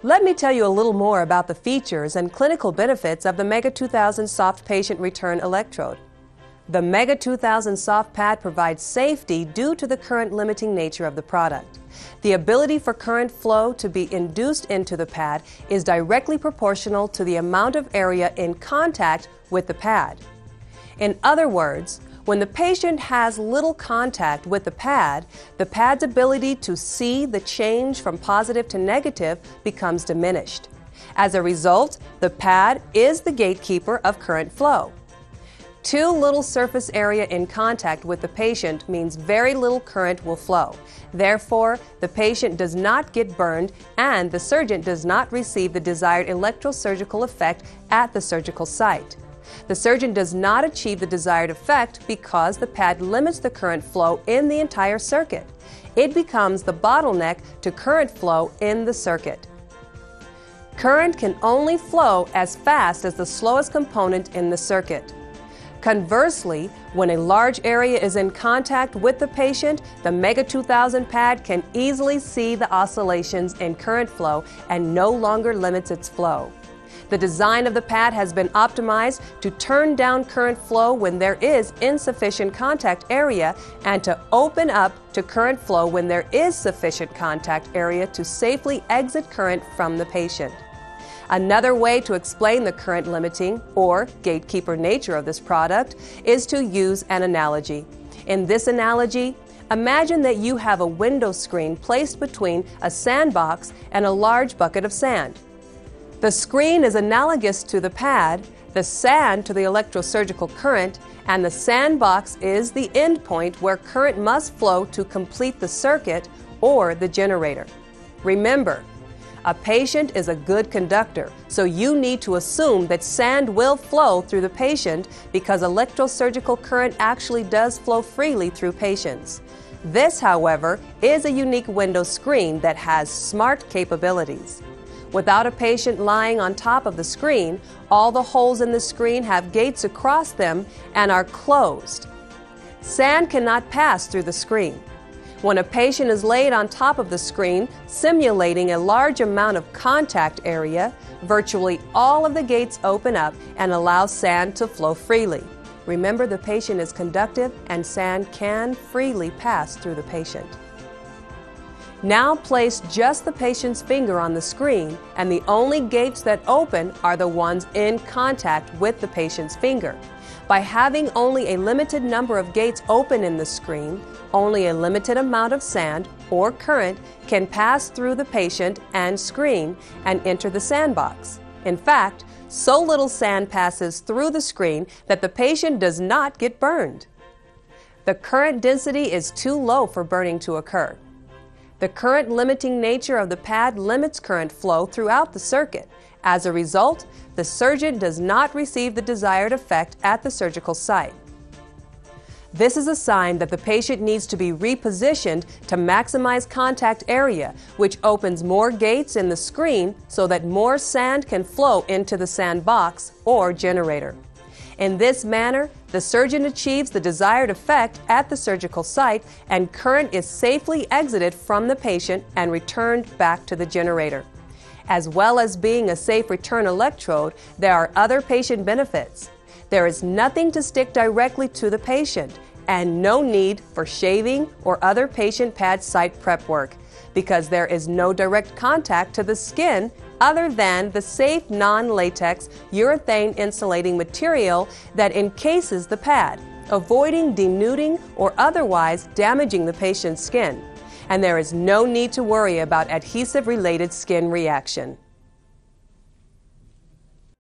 Let me tell you a little more about the features and clinical benefits of the Mega 2000 Soft Patient Return Electrode. The Mega 2000 Soft Pad provides safety due to the current limiting nature of the product. The ability for current flow to be induced into the pad is directly proportional to the amount of area in contact with the pad. In other words, when the patient has little contact with the pad's ability to see the change from positive to negative becomes diminished. As a result, the pad is the gatekeeper of current flow. Too little surface area in contact with the patient means very little current will flow. Therefore, the patient does not get burned and the surgeon does not receive the desired electrosurgical effect at the surgical site. The surgeon does not achieve the desired effect because the pad limits the current flow in the entire circuit. It becomes the bottleneck to current flow in the circuit. Current can only flow as fast as the slowest component in the circuit. Conversely, when a large area is in contact with the patient, the Mega 2000 pad can easily see the oscillations in current flow and no longer limits its flow. The design of the pad has been optimized to turn down current flow when there is insufficient contact area and to open up to current flow when there is sufficient contact area to safely exit current from the patient. Another way to explain the current limiting or gatekeeper nature of this product is to use an analogy. In this analogy, imagine that you have a window screen placed between a sandbox and a large bucket of sand. The screen is analogous to the pad, the sand to the electrosurgical current, and the sandbox is the end point where current must flow to complete the circuit or the generator. Remember, a patient is a good conductor, so you need to assume that sand will flow through the patient because electrosurgical current actually does flow freely through patients. This, however, is a unique window screen that has smart capabilities. Without a patient lying on top of the screen, all the holes in the screen have gates across them and are closed. Sand cannot pass through the screen. When a patient is laid on top of the screen, simulating a large amount of contact area, virtually all of the gates open up and allow sand to flow freely. Remember, the patient is conductive and sand can freely pass through the patient. Now place just the patient's finger on the screen, and the only gates that open are the ones in contact with the patient's finger. By having only a limited number of gates open in the screen, only a limited amount of sand or current can pass through the patient and screen and enter the sandbox. In fact, so little sand passes through the screen that the patient does not get burned. The current density is too low for burning to occur. The current limiting nature of the pad limits current flow throughout the circuit. As a result, the surgeon does not receive the desired effect at the surgical site. This is a sign that the patient needs to be repositioned to maximize contact area, which opens more gates in the screen so that more sand can flow into the sandbox or generator. In this manner, the surgeon achieves the desired effect at the surgical site and current is safely exited from the patient and returned back to the generator. As well as being a safe return electrode, there are other patient benefits. There is nothing to stick directly to the patient and no need for shaving or other patient pad site prep work because there is no direct contact to the skin other than the safe non-latex urethane insulating material that encases the pad, avoiding denuding or otherwise damaging the patient's skin. And there is no need to worry about adhesive-related skin reaction.